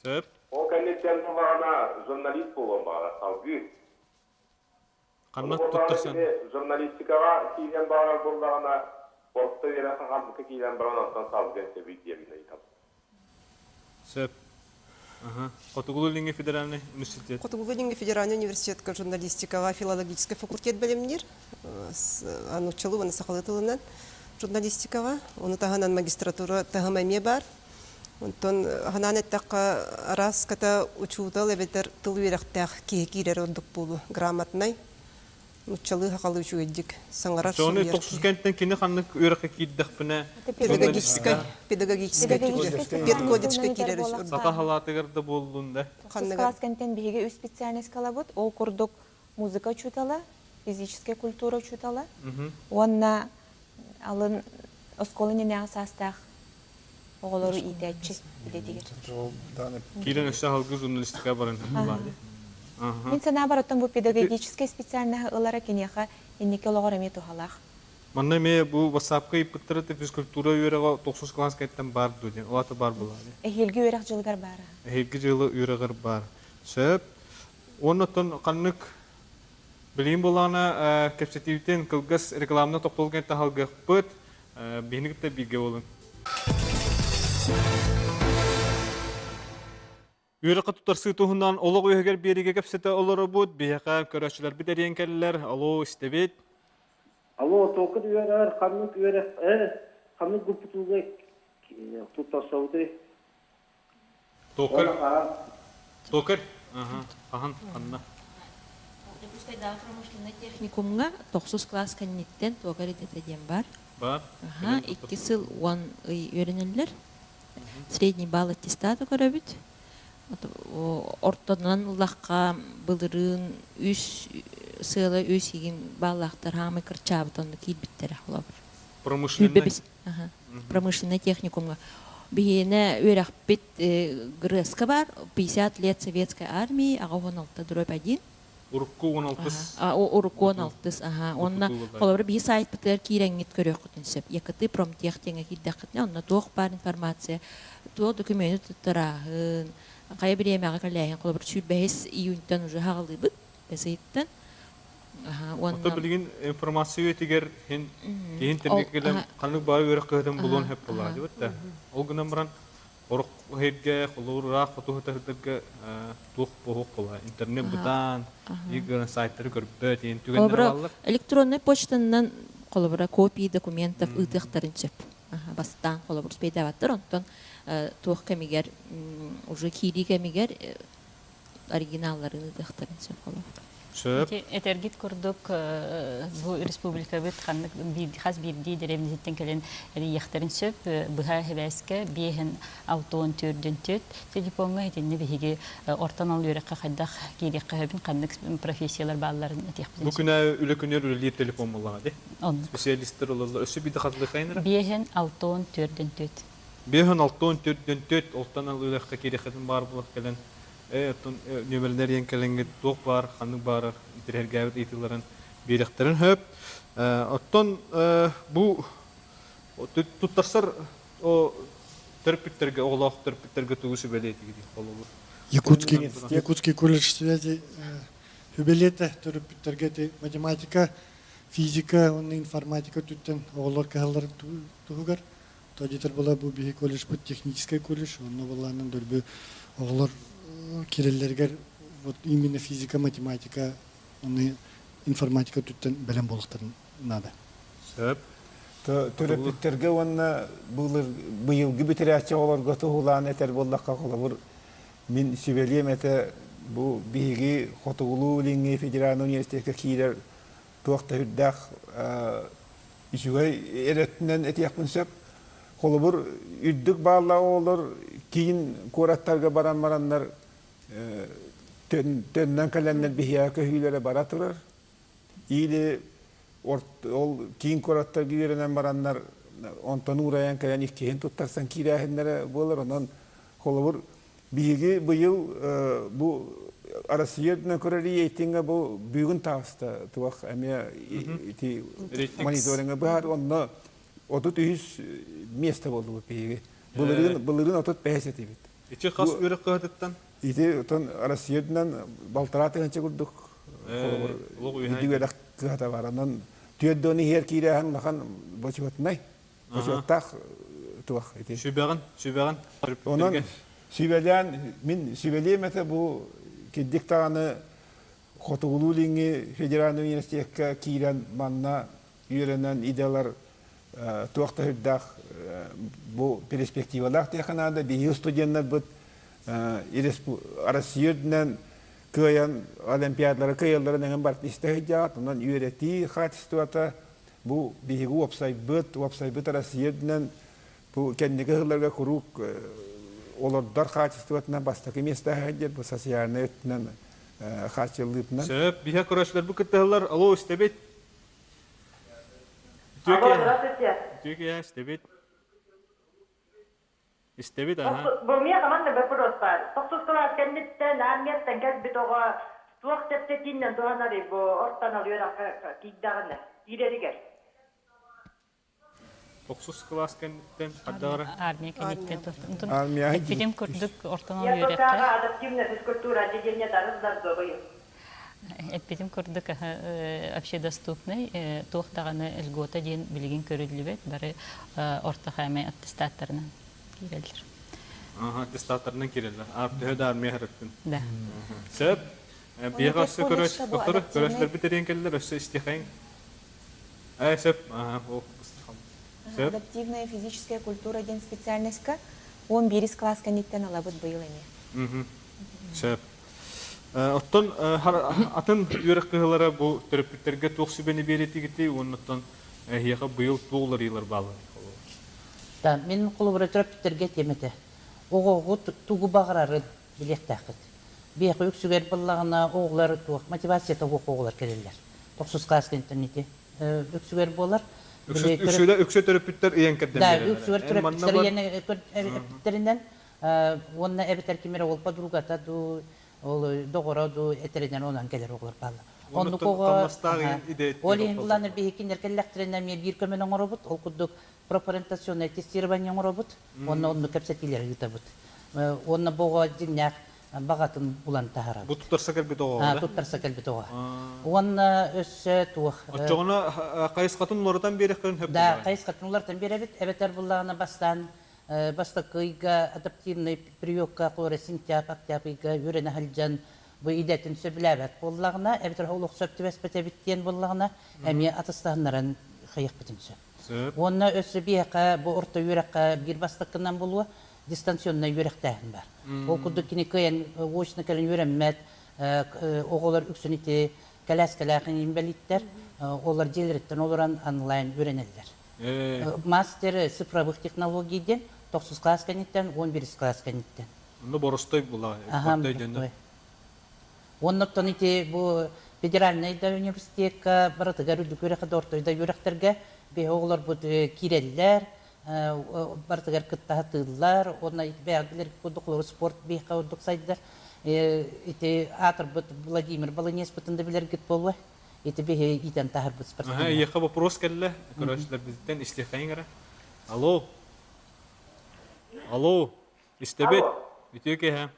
Söp. O kennetten bağına jurnalist olan bağlar salgı. Kanat tuttursan. Jurnalistikaya kiyen bağlar bulduğuna orta yere kaldık kiyen bağlardan salgı sebep diye biliyorum. Söp. Котугулинге федеральный университет. Котугулинге федеральный университетка журналистикага филологический факультет белемнер. Аны чылу аны сакалы тылынан журналистикага. Оны тагынан магистратура тагымаме бар. Онтон хананеттакка раз ката учутал эбетер тыл үйрәктәк киекирер ордук булу грамотный. Учалы хакалы учуедик. Саңарар Соны 9 кенттен кине ханнык үйрәккә киддәхпенә. Педагогическая педкодичка кирер. Сата халатыгырды булдунда. Класс кенттен биге үз специальность калабыт. Ол курдук музыка чутала, физическая культура чутала. Онна алын осколыны не асастах оголору идәтчи бидетигер. Кирен өсә халкы журналистика барын булады. Мен сана бараттан бу педагогическая специальная ылара кенеха иннеке логорами тухалах. Манна ме бу WhatsApp-ка ипкыттырды физкультура үйрәгә 9 класс кенттен бар диде. Олаты бар булады. Эхилге үйрәк жылгар бара. Эхилге жылы үйрәгәр бар. Сөп Оннотон қаннык білейін болағына кәпсетивтен кылгас рекламына тоқтолген тахалғы бұд, бейінігітті білге болын. Үйріқі тұтарсы тұхынан олық өйгер береге кәпсеті олары бұд, бейіға көрәшілер бідерен кәлілер, алло, істебет. Алло, тоқыд үйерер, қаннык үйерер, қаннык күпітілге тұтасауды. Тоқыр? Тоқыр? Ахан, қанна. Пускайдағы промышленный техникумға 9 класс кәннеттен тоғыр ететеден бар. Бар? 2 сыл 10 үй өрінілер. Средний балл аттестаты көрәбіт. Ортадан ұлаққа бұлырын үш сылы үш еген баллақтар хамы кірчабыт онды кейлбіттері олабыр. Промышленный техникумға. Бейіне өрәқ бет грызка бар, 50 лет советской армии, аға 16 дробь 1. Урукку 16. Урукку 16, онна қолабыр бей сайт бітер кейрәңгет көрек құтынсып. Екіті промтехтеңе кейдақ құтыне, онна тоқ бар информация, тоқ документы тұттырағын, қай біремеға кәләйін қолабыр 5 июньтен уже хағылы бұд, бәсейттен. Ота білген информация өтігер кейін тәрмекелем қанық бары өрік қығыдың бұлуын әп болады. Ол күнен бұран орық өйерге, қолуырақ, фотоғытырдығы тұқ бұғық болады. Интернет бұдан, егірін сайттары көрбөт, ең түгендер алылыр. Электронный почтанынан қолабыра копии документов ұйтықтарын сөп. Бастан қолабыр спейдаваттыр, онтан тұқ кәмегер, уже кейли кәмегер оригиналларын ұйтықтарын сөп қолабыр. Этергит курдук бу республика бит ханнык хас бирди деревнитен келен яхтарын сөп быха хебеске биһен аутон төрдөн төт телефонга этенне биһиге ортан ал үреккә хаддах кирек кабин ханнык профессиялар балларын этих бу күнә үлекөнер үле телефон булган ди специалисттер олар өсү биде хатлы кайнара биһен аутон төрдөн төт биһен аутон төрдөн төт ортан ал үреккә кирекәден бар булып келен нөмерлер еңкелеңге тоқ бар, қанық бар, итерергәбіт етілерін беректерін хөп. Оттон бұл тұттарсар төрпіктерге, оғылақ төрпіктерге тұғысы бәлеті кеді қолы. Якутский колледж связи хүбелеті төрпіктерге математика, физика, информатика түттен оғылар кағалар тұғығар. Тодетер бола бұл бейі колледж, бұл технический колледж, оны боланың дөрбі оғылар киреллергер вот именно физика, математика, информатика түттен бәлем болықтарын надо. Сөп. Төрөпүттерге онна быйылгы битерәче оларга тугулан этер боллакка колобур. Мин сибелием эте бу биги хотугулу линги федераль университетке кирер туакта хүрдах ишугай эреттен этияпын сөп. Колобур үддүк баалла олар кийин кораттарга барандар төннен каленнер бихия көһүләре бара турар. Или ол кийин кораттар гиренен барандар онтон ураян кален иккен туттарсан кирәһеннәре булар. Онан колобур биги быйыл бу Россиядын көрәри әйтенгә бу бүгүн таста туак әмә ити мониторинга бар. Онна 33 место булды бу биги. Булырын отот пәсәт бит. Ичи хас үрек кыһыттан Ити тон Россиядан балтараты ганча күрдүк. Идигәдәк кыһата баранан түйәддәне һәр кирәһен нахан бочуатнай. Бочуаттак туах ити. Сүбәгән. Онан сүбәлән мин сүбәлемәтә бу кидиктаны Хотугулулинги федераль университетка кирән манна йөрәнән идалар туакта хүрдәк бу перспективалар тәхәнәдә бию студентлар бит Россиядан көян олимпиадалары көялларын бар истәҗәт, оннан үйрәти хатистуата бу бигу веб-сайт Россиядан бу кәндәге хәлләргә курук олардар хатистуатына бастакы места хәҗәт бу социальнетнан хатчылыктан. Сөп биһә көрәшләр бу киттеләр. Алло, истәбет. Алло, здравствуйте. Тюкия, истебит, ага. Бұл мен команда бір бар. 9 класс кәндеттен, армияттан кәсбет оға туақ тәптетінен туғанары бұл ортан алу ерақ кейдағында. Ирерігер. 90 класс кенниттен каддара. Армия кенниттен. Армия Эпидем курдук ортонон Я үйрекке. только адаптивная физкультура, отделение дарыздар добы. Эпидем курдук общедоступный, туохтаганы льгота ден билигин көрүлүбөт, бары орто хаймай аттестаттарынан кирелдер. Ага, аттестаттарынан кирелдер. Төһөдө армия хәрәттен. Да. Сөп, бияғасы көрөшлер битерен келдер, өссө истихаң. Сөп, о, Адаптивная физическая культура ден специальностька 11 класс кенниттен алабыт быйыл эми. Сөп. Оттон атын үйрек кыһылара бу терапевттерге туохсүбени беретигити, оннотон хияга быйыл туулар йылар балы. Да, мен кулубура терапевттерге темете. Огогу тугу багырары билектакыт. Бияқы үксүгер боллагына оғлар туақ, мотивация тугу оғлар келелер. 90 класс кенттенити үксүгер болар. Үксө терапевттер ийен керден берер. Да, үксүгер терапевттер ийен терапевттеринен онна эбетер кимере ол подругата ду ол догоро ду этеринен онан келер оғлар балы. Онну кого Олин буланыр бихикинер келлектеринен мен бир көмөн оңоробут, ол кудук пропарентационное тестирование оңоробут, онну кепсетилер ютабут. Онна бого динняк багатын булан тахара. Бу тутарса келбет ого. Тутарса келбет ого. Онна өссө тух. Очогуна кайыс катынлардан бери көн хөп. Да, кайыс катынлардан беребит. Эбетер буллагына бастакыйга адаптивный приёкка кора сентябрь, октябрьга үренә халҗан бу идәтен сөбләбәт буллагына, эбетер холык сөптебес бетебиттен буллагына, әми атыстаннарын хыйык битенче. Онна өссө бияка бу орта үрәккә бир бастакынан булу дистанционный үрәктәһен бар. Ол кудды кинекәен очны кален үрәммәт, оголар үксүнити каласкалахын инвалидтер, олар җелреттен оларан онлайн үрәнәләр. Мастер цифровых технологияден 9 класс кенеттен 11 класс кенеттен. Ну боростой була. Оннотон ити бу федеральный университетка баратыгар үдүкөрө кадортойда юрактерге бе оглар бу киреллер, баратыгар кыттатылар, онна итбәгләр кудуклар спорт бе кадук сайдар. Ити атыр бу Владимир Баланес бутында билер гит болу. Ити бе итен тахар бу спорт. Яха вопрос келле. Көрәшләр биздән истихайңара. Алло. Алло. Истебет. Итеке ха.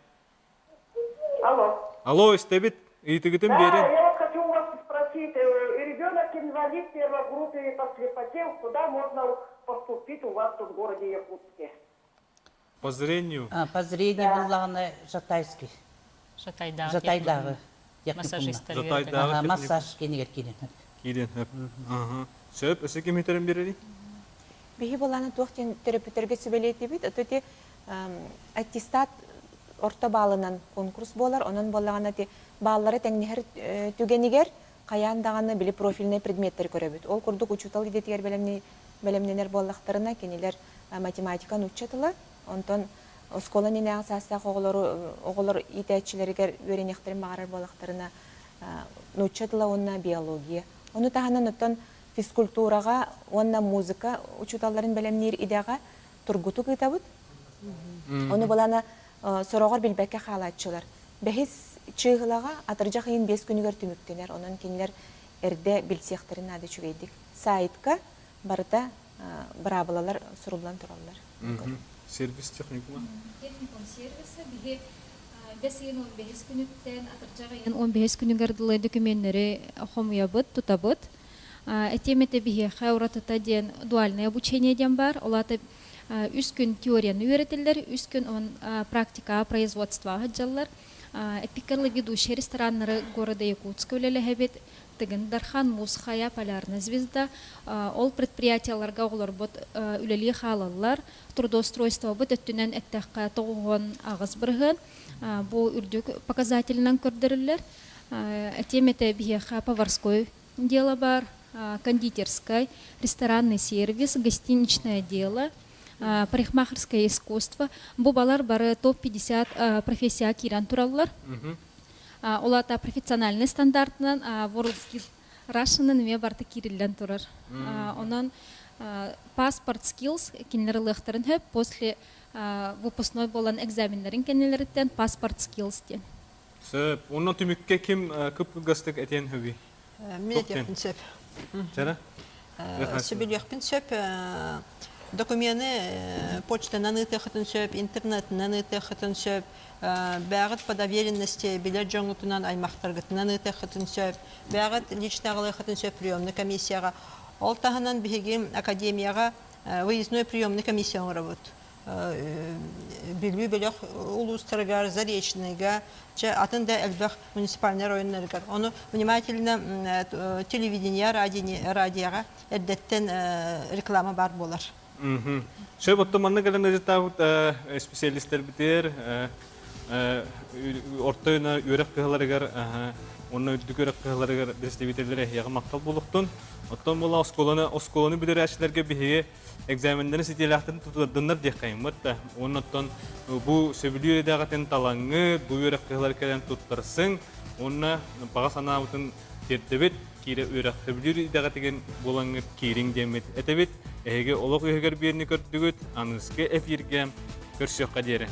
Алло. Алло, Стебит, итигитим берин. Я хочу у вас спросить, ребенок инвалид первой группы по слепоте, куда можно поступить у вас в городе Якутске? По зрению? По зрению буллагына Жатайский. Жатайдагы. Массажистер. Массаж кенегер кирен. Кирен. Сөп, эсеке метерин берери? Бихи боланы туохтен терапевттерге сөбелейти бит, өтөте аттестат орта балынан конкурс болар, онан боллагана ти баллары теңнехер түгенигер каяндаганы били профильный предметтер көрөбүт. Ол курдук учутал идетигер белемненер боллактарына кенелер математиканы учатыла, онтон школа ненең саста оголор итәчилергер өренектерин багарар боллактарына учатыла, онна биология. Оны таханан оттон физкультурага, онна музыка учуталларын белемнер идега тургуту кытабыт. Оны болана сорогор билбекке халатчылар. Бехис чыгылага атыржак ин 5 күнүгөр түмүктенер. Онун кинилер эрде билсехтерин ады чүгейдик. Сайтка барыта брабалалар сурулан тураллар. Сервис техникума? Техникум сервисы биги 5-15 күнүктен атыржак 15 күнүгөр дылы документтери хомуябыт, тутабыт. Этемете биги хауратата ден дуальное обучение ден бар. Олата 3 күн теорияны үйретелер, 3 күн практика производства хаджалар. Эпикарлы ведущие рестораннары города Якутска үлелі тыгын Дархан Мусхая Полярная звезда. Ол предприятияларга олар бот үлелі халалар, трудоустройство бот өттінен әттәққа тоғын ағыз бірғын. Бұл үрдік показателінен көрдірілер. Этемете бияха поварской дело бар, кондитерской, ресторанный сервис, гостиничное дело, парикмахерское искусство. Бу балар бары топ-50 профессия киран тураллар. Олата профессиональный стандартынан WorldSkills Russian ме барты кириллен турар. Онан паспорт skills кинлер лыхтарын хөп после выпускной болан экзаменлерин кенелерден паспорт skills ден. Сөп, онан түмікке кім көп гастык әтен хөбі? Мен әтен сөп. Жара? Сөбіліқпін сөп документы почтанан ытыхытын сөп, интернетынан ытыхытын сөп, бәғыт по доверенности билет жоңытынан аймақтарғытынан ытыхытын сөп, бәғыт личнағылығытын сөп приемный комиссияға. Ол тағынан бігі академияға выездной приемный комиссияң работ. Билбі білік улустарғар, заречныйға, атында әлбәқ муниципальный районларғар. Оны внимательно телевидение, радияға әрдеттен реклама бар болар. Şöyle batmanına gelen özetavut spesialistler biter, ortayına yörek kıhalarıgar, onun ödük yörek kıhalarıgar distribütörlere yağmaktal buluktun. Ottan bola oskolonu bilir açılarga bihiye egzamenlerini sitiyelahtın tutulduğunlar diyekayım. Ondan bu söbülüyor edağıtın talanı, bu yörek kıhalarıgar tuttarsın, onunla bağa sanavutun tertebet, kire yörek söbülüyor edağıtın bolanı kirin demet etebet. Ege olaq öhüger birini kördügüt, anızge efirge körsüq kaderi.